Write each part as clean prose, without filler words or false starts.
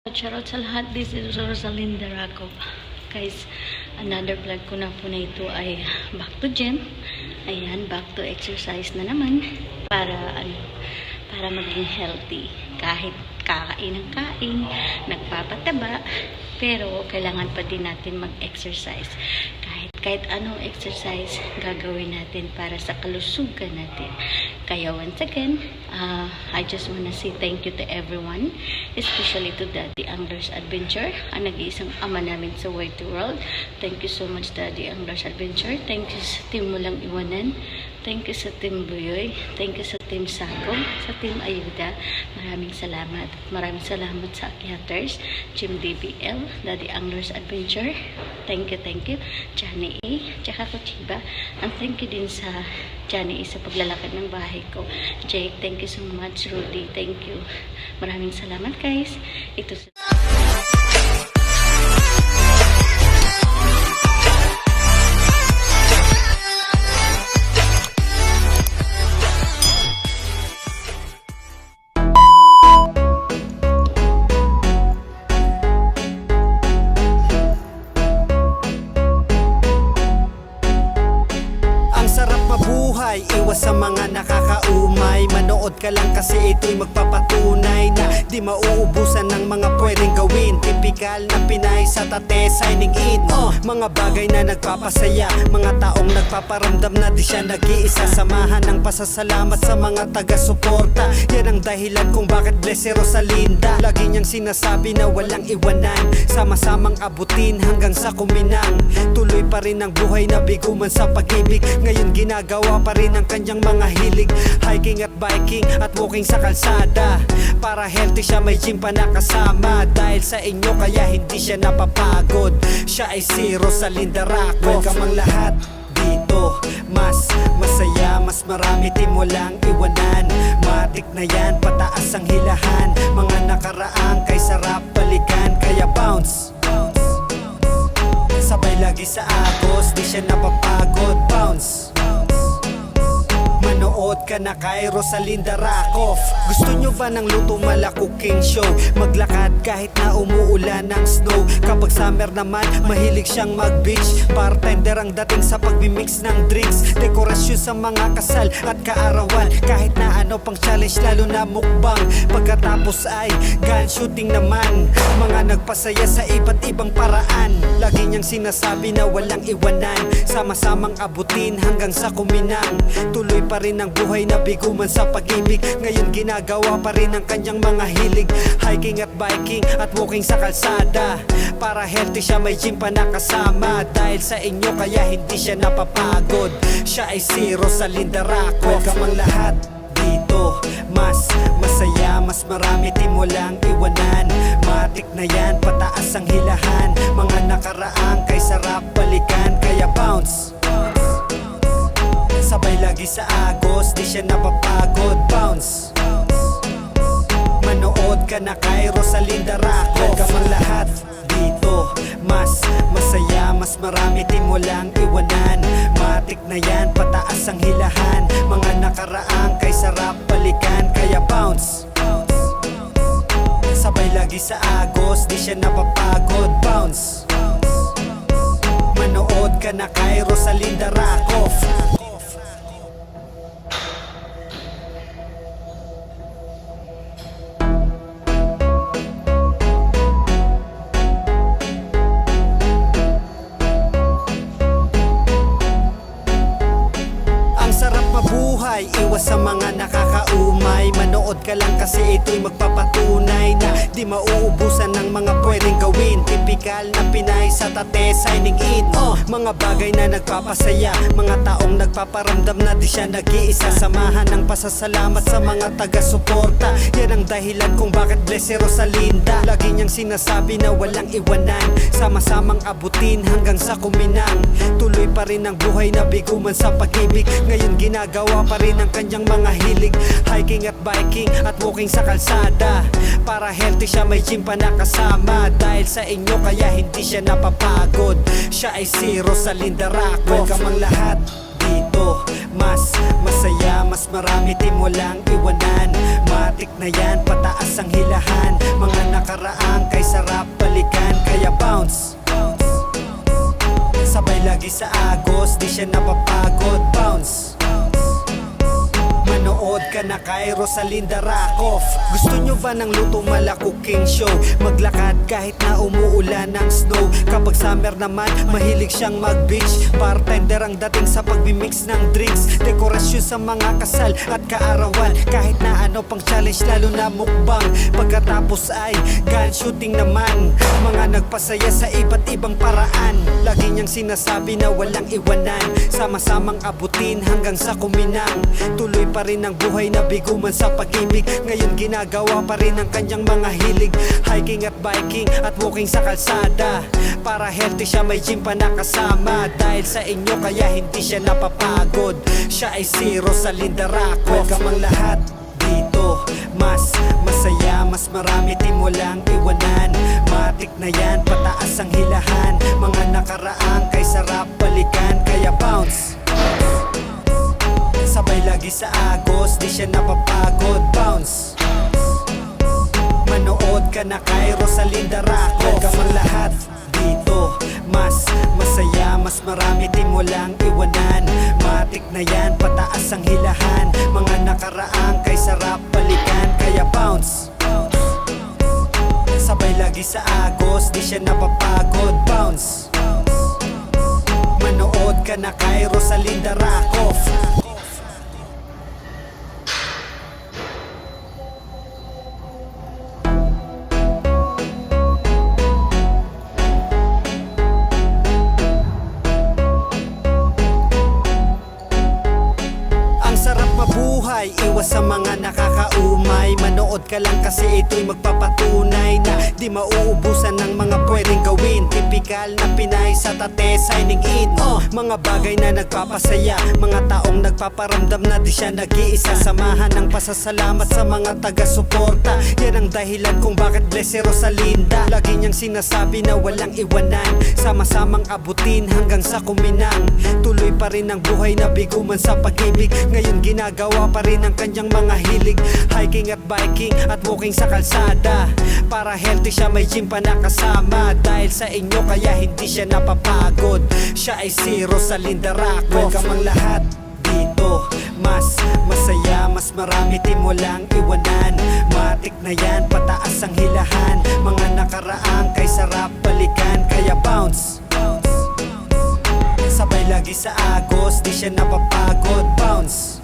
Charot sa lahat, this is Rosalinda Rakov. Guys, another vlog ko na po na ito ay back to gym. Ayan, back to exercise na naman para maging healthy. Kahit kakain ng kain, nagpapataba, pero kailangan pa din natin mag-exercise. Kahit anong exercise gagawin natin para sa kalusugan natin. Kaya once again, I just wanna say thank you to everyone, especially to Daddy Angler's Adventure, ang nag-iisang ama namin sa way to world. Thank you so much, Daddy Angler's Adventure. Thank you sa team Walang Iwanan. Thank you sa team Buyoy. Thank you sa team Sako, sa team Ayuda. Maraming salamat. Maraming salamat sa Akyaters, Team DBL, Daddy Angler's Adventure. Thank you. Johnny A, tsaka Kuchiba. And thank you din sa Johnny A sa paglalakad ng bahay ko. Jake, thank you so much. Rudy, thank you. Maraming salamat, guys. Ito sa... Iwas sa mga nakakaumay. Manood ka lang kasi ito'y magpapatunay na di mauubusan ng mga pwedeng gawin. Tipikal na Pinay sa tate, signing in. Mga bagay na nagpapasaya, mga taong nagpaparamdam na di siya nag-iisa. Samahan ng pasasalamat sa mga taga-suporta. Yan ang dahilan kung bakit bless si Rosalinda. Lagi niyang sinasabi na walang iwanan, sama-samang abutin hanggang sa kuminang. Tuloy pa rin ang buhay na bigo man sa pag-ibig. Ngayon ginagawa pa rin ang kanyang mga hilig. Hiking at biking at walking sa kalsada. Para healthy siya, may gym pa nakasama. Dahil sa inyo kaya hindi siya napapagod. Siya ay si Rosalinda Rakov. Welcome ang lahat dito. Mas masaya, mas marami team Walang Iwanan. Matik na yan, pataas ang hilahan. Mga nakaraang kay sarap balikan. Kaya bounce, sabay lagi sa agos, di siya napapagod. Bounce, manood ka na kay Rosalinda Rakov. Gusto nyo ba ng luto mala cooking show? Maglakad kahit na umuulan ng snow. Kapag summer naman, mahilig siyang mag-beach. Bartender ang dating sa pagmimix ng drinks. Dekorasyon sa mga kasal at kaarawan. Kahit na ano pang challenge, lalo na mukbang. Pagkatapos ay gun shooting naman. Mga nagpasaya sa iba't ibang paraan. Lagi niyang sinasabi na walang iwanan, sama-samang abutin hanggang sa kuminang. Tuloy pa rin ang buhay na bigo man sa pag-ibig. Ngayon ginagawa pa rin ang kanyang mga hilig. Hiking at biking at walking sa kalsada. Para healthy siya, may gym pa nakasama. Dahil sa inyo kaya hindi siya napapagod. Siya ay si Rosalinda Rakov. Welcome ang lahat dito. Mas masaya, mas marami team Walang Iwanan. Matik na yan, pataas ang hilahan. Mga nakaraang kay sarap balikan. Kaya bounce, sabay lagi sa agos, di siya napapagod. Bounce, manood ka na kay Rosalinda Rakov. Welcome ang lahat dito. Mas masaya, mas marami team Walang Iwanan. Matik na yan, pataas ang hilahan. Mga nakaraang kay sarap balikan. Kaya bounce, sabay lagi sa agos, di siya napapagod. Bounce, manood ka na kay Rosalinda Rakov. Iwas sa mga nakakaumay. Manood ka lang kasi ito'y magpapatunay na di mauubusan ng mga pwedeng gawin. Tipikal na Pinay sa tate, signing in. Mga bagay na nagpapasaya, mga taong nagpaparamdam na di siya nag-iisa. Samahan ng pasasalamat sa mga taga-suporta. Yan ang dahilan kung bakit bless si Rosalinda. Lagi niyang sinasabi na walang iwanan, sama-samang abutin hanggang sa kuminang. Tuloy pa rin ang buhay na bigo man sa pag-ibig. Ngayon ginagawa pa rin ang kanyang mga hilig. Hiking at biking at walking sa kalsada. Para healthy siya, may gym pa nakasama. Dahil sa inyo kaya hindi siya napapagod. Siya ay si Rosalinda Rakov. Welcome ang lahat dito. Mas masaya, mas marami team Walang Iwanan. Matik na yan, pataas ang hilahan. Mga nakaraang kay sarap balikan, kaya bounce. Sabay lagi sa agos, di siya napapagod, bounce. Manood ka na kay Rosalinda Rakoff. Gusto nyo ba ng luto mala cooking show? Maglakad kahit na umuulan ng snow. Kapag summer naman, mahilig siyang mag-beach. Bartender ang dating sa pagmimix ng drinks. Dekorasyon sa mga kasal at kaarawan. Kahit na ano pang challenge, lalo na mukbang. Pagkatapos ay gun shooting naman. Mga nagpasaya sa iba't ibang paraan. Lagi niyang sinasabi na walang iwanan. Sama-samang abutin hanggang sa kuminang. Tuloy pa rin ang buhay na bigo man sa pag-ibig. Ngayon ginagawa pa rin ang kanyang mga hilig. Hiking at biking at walking sa kalsada. Para healthy siya, may gym pa nakasama. Dahil sa inyo kaya hindi siya napapagod. Siya ay si Rosalinda Rakoff. Welcome ang lahat dito. Mas masaya, mas marami di mo lang iwanan. Matik na yan, pataas ang hilahan. Mga nakaraang kay sarap balikan, kaya bounce. Sabay lagi sa agos, di siya napapagod, bounce. Manood ka na kay Rosalinda Rakoff. Welcome ang lahat dito. Mas masaya, mas marami di mo lang iwanan. Matik na yan, pataas ang hilahan. Mga nakaraang kay sarap balikan, kaya bounce. Sabay lagi sa agos, di siya napapagod, bounce. Manood ka na kay Rosalinda Rakoff. Iwas sa mga nakakaumay. Manood ka lang kasi ito'y magpapatunay na di mauubusan ng mga pwedeng gawin. Tipikal na Pinay sa tate, signing in. Mga bagay na nagpapasaya, mga taong nagpaparamdam na di siya nag-iisa. Samahan ng pasasalamat sa mga taga-suporta. Yan ang dahilan kung bakit bless si Rosalinda. Lagi niyang sinasabi na walang iwanan. Sama-samang abutin hanggang sa kuminang. Tuloy pa rin ang buhay na bigo man sa pag-ibig. Ngayon ginagawa pa rin ang kanyang mga hilig. Hiking at biking at walking sa kalsada. Para healthy siya, may gym pa nakasama. Dahil sa inyo kaya hindi siya napapagod. Siya ay si Rosalinda Rakoff. Welcome ang lahat dito. Mas masaya, mas marami di mo lang iwanan. Matik na yan, pataas ang hilahan. Mga nakaraang kay sarap balikan, kaya bounce. Sabay lagi sa agos, di siya napapagod, bounce.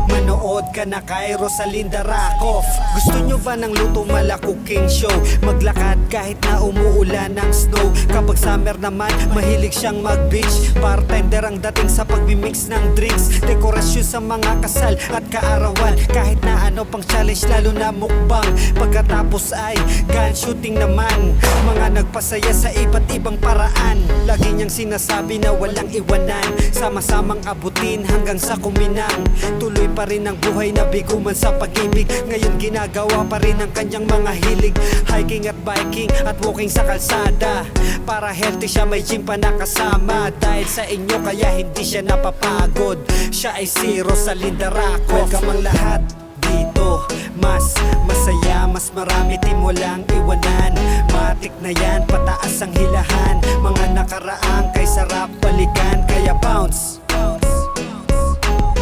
Manood ka na kay Rosalinda Rakoff. Gusto nyo ba ng luto mala cooking show? Maglakad kahit na umuulan ng snow. Kapag summer naman, mahilig siyang mag-beach. Bartender ang dating sa pagmimix ng drinks. Dekorasyon sa mga kasal at kaarawan. Kahit na ano pang challenge, lalo na mukbang. Pagkatapos ay gun shooting naman. Mga nagpasaya sa iba't ibang paraan. Lagi niyang sinasabi na walang iwanan. Sama-samang abutin hanggang sa kuminang. Tuloy pa rin ang buhay na bigo man sa pag-ibig. Ngayon ginagawa pa rin ang kanyang mga hilig. Hiking at biking at walking sa kalsada. Para healthy siya, may gym pa nakasama. Dahil sa inyo kaya hindi siya napapagod. Siya ay si Rosalinda Rakoff. Welcome ang lahat dito. Mas masaya, mas marami di mo lang iwanan. Matik na yan, pataas ang hilahan. Mga nakaraang kay sarap balikan, kaya bounce.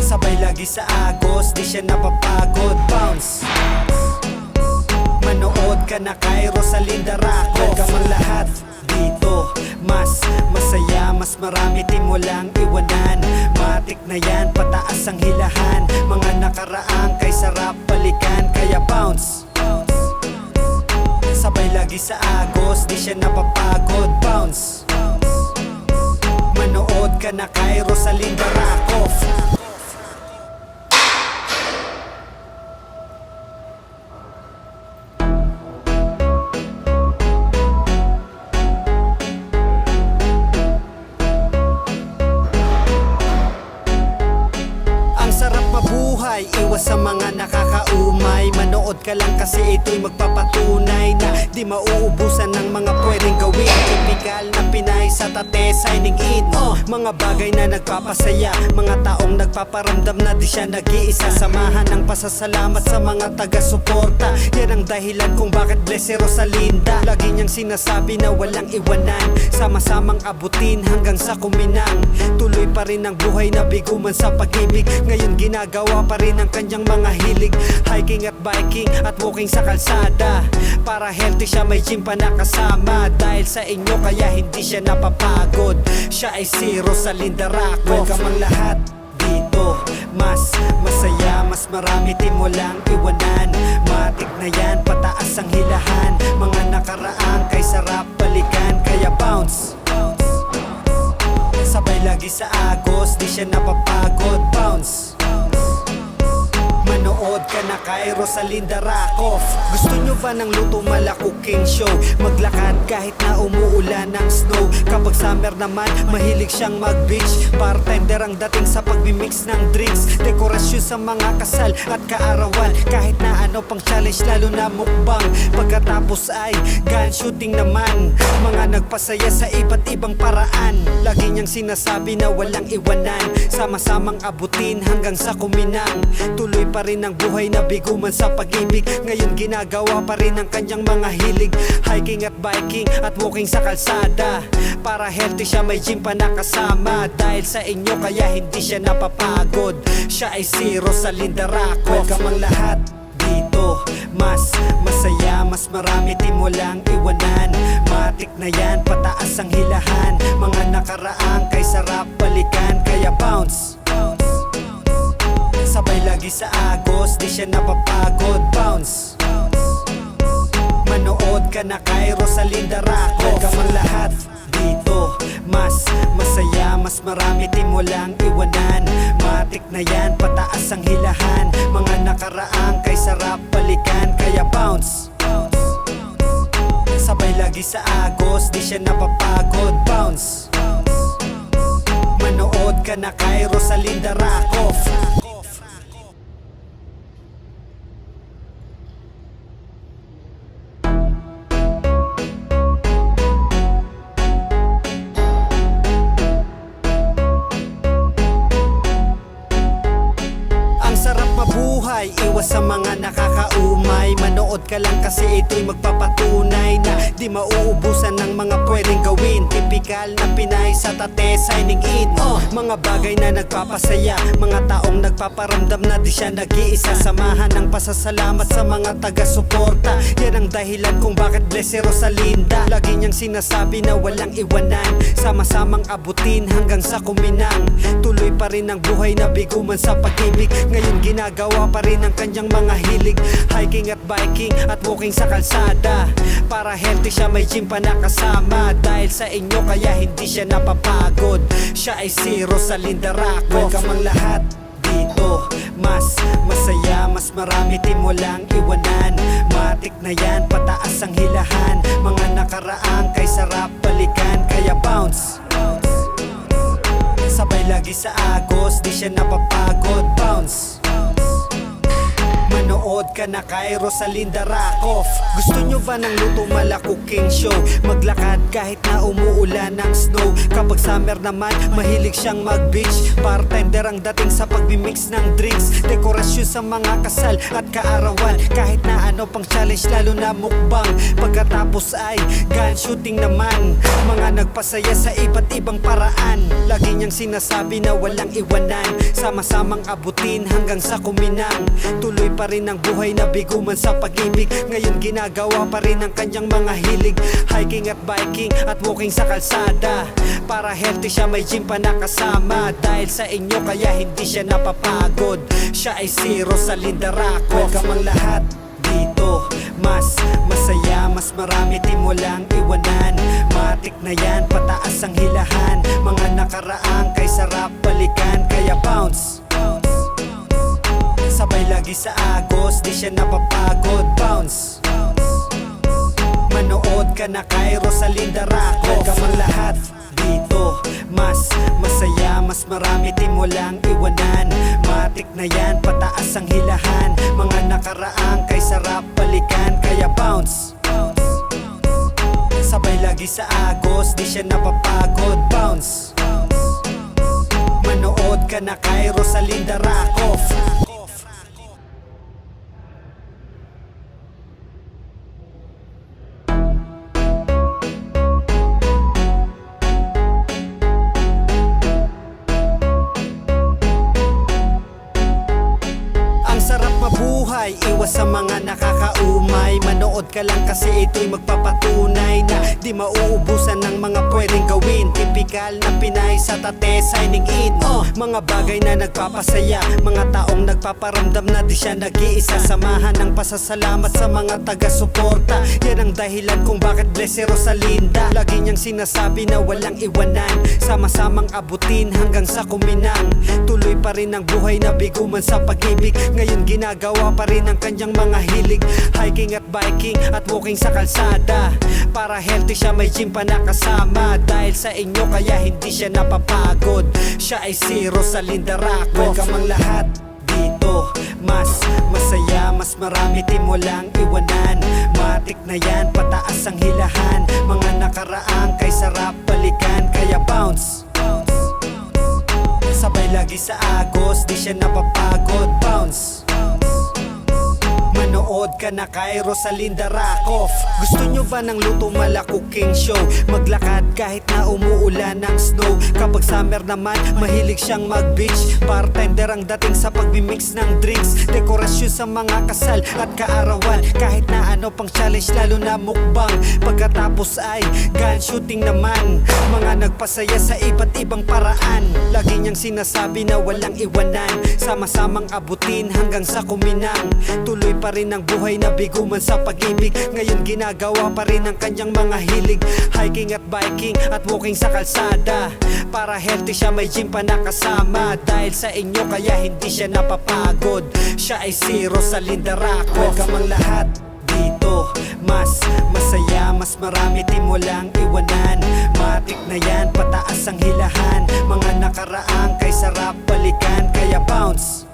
Sabay lagi sa agos, di siya napapagod, bounce. Manood ka na kay Rosalinda Rakoff. Welcome ang lahat dito. Mas masaya, mas marami di mo lang iwanan. Matik na yan, pataas ang hilahan. Mga nakaraang kay sarap balikan, kaya bounce. Sabay lagi sa agos, di siya napapagod, bounce. Manood ka na kay Rosalinda Rakoff. Iwas sa mga nakakaumay. Manood ka lang kasi ito'y magpapatunay na Di mauubusan ng mga pwedeng gawin. Tipikal na Pinay sa tate, signing in. Mga bagay na nagpapasaya, mga taong nagpaparamdam na di siya nag-iisa. Samahan ng pasasalamat sa mga taga-suporta. Yan ang dahilan kung bakit bless si Rosalinda. Lagi niyang sinasabi na walang iwanan, sama-samang abutin hanggang sa kuminang. Tuloy pa rin ang buhay na bigo man sa pag-ibig. Ngayon ginagawa pa rin ang kanyang mga hilig. Hiking at biking at walking sa kalsada. Para healthy siya, may gym pa nakasama. Dahil sa inyo kaya hindi siya napapagod. Siya ay si Rosalinda Raccoff. Welcome ang lahat dito. Mas masaya, mas marami di mo lang iwanan. Matik na yan, pataas ang hilahan. Mga nakaraang kay sarap balikan. Kaya bounce, sabay lagi sa agos, di siya napapagod. Bounce, manood ka na kay Rosalinda Raccoff. Gusto nyo ba ng luto mala cooking show? Maglakad kahit na umuulan ng snow. Kapag summer naman, mahilig siyang mag-beach. Bartender ang dating sa pagmimix ng drinks. Dekorasyon sa mga kasal at kaarawan. Kahit na ano pang challenge, lalo na mukbang. Pagkatapos ay gun shooting naman. Mga nagpasaya sa iba't ibang paraan. Lagi niyang sinasabi na walang iwanan, sama-samang abutin hanggang sa kuminang. Tuloy pa rin ang buhay na bigo man sa pag-ibig. Ngayon ginagawa pa rin ang kanyang mga hilig. Hiking at biking at walking sa kalsada. Para healthy siya, may gym pa nakasama. Dahil sa inyo kaya hindi siya napapagod. Siya ay si Rosalinda Raccoff. Welcome ang lahat dito. Mas masaya, mas marami di mo lang iwanan. Matik na yan, pataas ang hilahan. Mga nakaraang kay sarap balikan. Kaya bounce, sabay lagi sa agos, di siya napapagod. Bounce, manood ka na kay Rosalinda Raccoff. Welcome ang lahat dito. Mas masaya, mas marami di mo lang iwanan. Matik na yan, pataas ang hilahan. Mga nakaraang kay sarap balikan. Kaya bounce, sabay lagi sa agos, di siya napapagod. Bounce, manood ka na kay Rosalinda Raccoff. Mabuhay, iwas sa mga nakakaumay. Manood ka lang kasi ito'y magpapatunay na di mauubusan ng mga pwedeng gawin. Tipikal na Pinay sa tate, signing in. Mga bagay na nagpapasaya, mga taong nagpaparamdam na di siya nag-iisa. Samahan ng pasasalamat sa mga taga-suporta. Yan ang dahilan kung bakit bless si Rosalinda. Lagi niyang sinasabi na walang iwanan, sama-samang abutin hanggang sa kuminang. Tuloy pa rin ang buhay na bigo man sa pag-ibig. Ngayon ginagawa pa rin ang kanyang mga hilig. Hiking at biking at walking sa kalsada. Para healthy siya, may gym pa nakasama. Dahil sa inyo kaya hindi siya napapagod. Siya ay si Rosalinda Raccoff. Welcome ang lahat dito. Mas masaya, mas marami di mo lang iwanan. Matik na yan, pataas ang hilahan. Mga nakaraang kay sarap balikan. Kaya bounce, sabay lagi sa agos, di siya napapagod. Bounce, manood ka na kay Rosalinda Raccoff. Gusto nyo ba ng luto mala cooking show? Maglakad kahit na umuulan ng snow. Kapag summer naman, mahilig siyang mag-beach. Bartender ang dating sa pagmimix ng drinks. Dekorasyon sa mga kasal at kaarawan. Kahit na ano pang challenge, lalo na mukbang. Pagkatapos ay gun shooting naman. Mga nagpasaya sa iba't ibang paraan. Lagi niyang sinasabi na walang iwanan, sama-samang abutin hanggang sa kuminang. Tuloy pa rin ang buhay na bigo man sa pag-ibig. Ngayon ginagawa pa rin ang kanyang mga hilig. Hiking at biking at walking sa kalsada. Para healthy siya, may gym pa nakasama. Dahil sa inyo kaya hindi siya napapagod. Siya ay si Rosalinda Raccoff. Welcome ang lahat dito. Mas masaya, mas marami di mo lang iwanan. Matik na yan, pataas ang hilahan. Mga nakaraang kay sarap balikan. Kaya bounce, sabay lagi sa agos, di siya napapagod. Bounce, manood ka na kay Rosalinda Raccoff. Welcome ang lahat dito. Mas masaya, mas marami di mo lang iwanan. Matik na yan, pataas ang hilahan. Mga nakaraang kay sarap balikan. Kaya bounce, lagi sa agos, di siya napapagod. Bounce. Manood ka na kay Rosalinda Racof. Mabuhay, iwas sa mga nakakaumay. Manood ka lang kasi ito'y magpapatunay na di mauubusan ng mga pwedeng gawin. Tipikal na Pinay sa tate, signing in. Mga bagay na nagpapasaya, mga taong nagpaparamdam na di siya nag-iisa. Samahan ng pasasalamat sa mga taga-suporta. Yan ang dahilan kung bakit bless si Rosalinda. Lagi niyang sinasabi na walang iwanan, sama-samang abutin hanggang sa kuminang. Tuloy pa rin ang buhay na bigo man sa pag-ibig. Ngayon ginagawa pa rin ang kanyang mga hilig. Hiking at biking at walking sa kalsada. Para healthy siya, may gym pa nakasama. Dahil sa inyo kaya hindi siya napapagod. Siya ay si Rosalinda Racof. Welcome ang lahat dito. Mas masaya, mas marami di mo lang iwanan. Matik na yan, pataas ang hilahan. Mga nakaraang kay sarap balikan. Kaya bounce. Sabay lagi sa agos, di siya napapagod. Bounce. Manood ka na kay Rosalinda Racof. Gusto nyo ba ng luto mala cooking show? Maglakad kahit na umuulan ng snow. Kapag summer naman, mahilig siyang mag-beach. Bartender ang dating sa pagmimix ng drinks. Dekorasyon sa mga kasal at kaarawan. Kahit na ano pang challenge, lalo na mukbang. Pagkatapos ay gun shooting naman. Mga nagpasaya sa iba't ibang paraan. Lagi niyang sinasabi na walang iwanan, sama-samang abutin hanggang sa kuminang. Tuloy pa rin ang buhay na bigo man sa pag-ibig. Ngayon ginagawa pa rin ang kanyang mga hilig. Hiking at biking at walking sa kalsada. Para healthy siya, may gym pa nakasama. Dahil sa inyo kaya hindi siya napapagod. Siya ay si Rosalinda Racof. Welcome ang lahat dito. Mas masaya, mas marami di mo lang iwanan. Matik na yan, pataas ang hilahan. Mga nakaraang kay sarap balikan. Kaya bounce.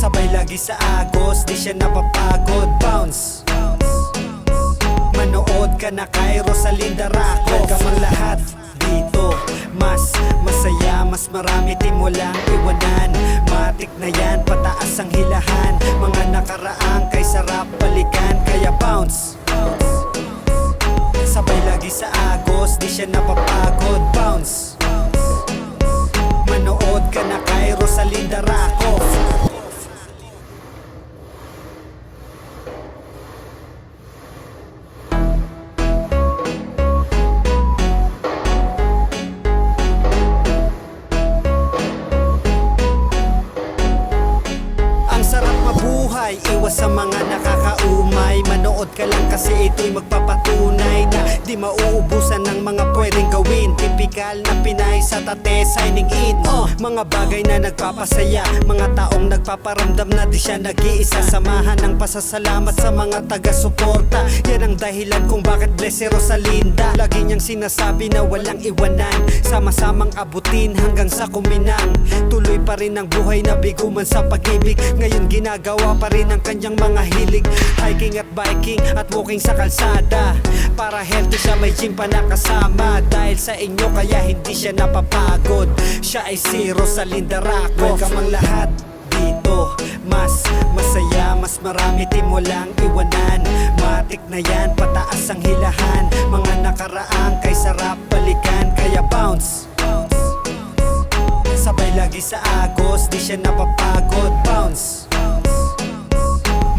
Sabay lagi sa agos, di siya napapagod. Bounce. Manood ka na kay Rosalinda Racof. Welcome ang lahat dito. Mas masaya, mas marami di mo lang iwanan. Matik na yan, pataas ang hilahan. Mga nakaraang kay sarap balikan. Kaya bounce. Sabay lagi sa agos, di siya napapagod. Bounce. Manood ka na kay Rosalinda Racof. Iwas sa mga nakakaumay. Manood ka lang kasi ito'y magpapatunay na di mauubusan ng mga pwedeng gawin. Tipikal na Pinay sa tate, signing in. Mga bagay na nagpapasaya, mga taong nagpaparamdam na di siya nag-iisa. Samahan ng pasasalamat sa mga taga-suporta. Yan ang dahilan kung bakit bless si Rosalinda. Lagi niyang sinasabi na walang iwanan, sama-samang abutin hanggang sa kuminang. Tuloy pa rin ang buhay na bigo man sa pag-ibig. Ngayon ginagawa pa rin ang kanyang mga hilig. Hiking at biking at walking sa kalsada. Para healthy siya, may gym pa nakasama. Dahil sa inyo kaya hindi siya napapagod. Siya ay si Rosalinda Racof. Welcome ang lahat dito. Mas masaya, mas marami di mo lang iwanan. Matik na yan, pataas ang hilahan. Mga nakaraang kay sarap balikan. Kaya bounce. Sabay lagi sa agos, di siya napapagod. Bounce.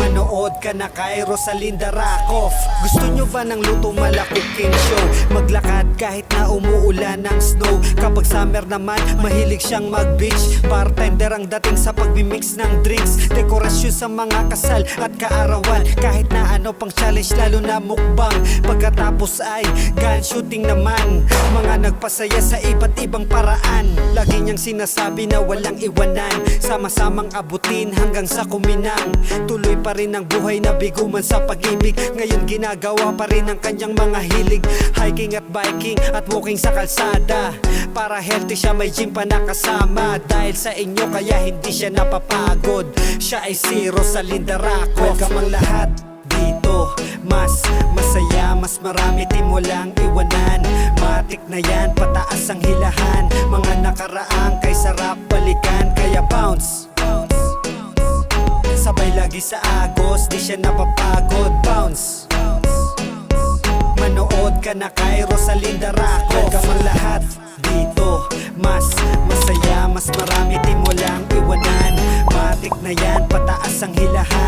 Manood ka na kay Rosalinda Racof. Gusto nyo ba ng luto mala cooking show? Maglakad kahit na umuulan ng snow. Kapag summer naman, mahilig siyang mag-beach. Bartender ang dating sa pagmimix ng drinks. Dekorasyon sa mga kasal at kaarawan. Kahit na ano pang challenge, lalo na mukbang. Pagkatapos ay gun shooting naman. Mga nagpasaya sa iba't ibang paraan. Lagi niyang sinasabi na walang iwanan, sama-samang abutin hanggang sa kuminang. Tuloy pa rin ang buhay na bigo man sa pag-ibig. Ngayon ginagawa pa rin ang kanyang mga hilig. Hiking at biking at walking sa kalsada. Para healthy siya, may gym pa nakasama. Dahil sa inyo kaya hindi siya napapagod. Siya ay si Rosalinda Racof. Welcome ang lahat dito. Mas masaya, mas marami di mo lang iwanan. Matik na yan, pataas ang hilahan. Mga nakaraang kay sarap balikan. Kaya bounce, sabay lagi sa agos, di siya napapagod. Bounce, manood ka na kay Rosalinda Raccoff. Welcome ang lahat dito, mas masaya, mas marami di mo lang iwanan. Matik na yan, pataas ang hilahan.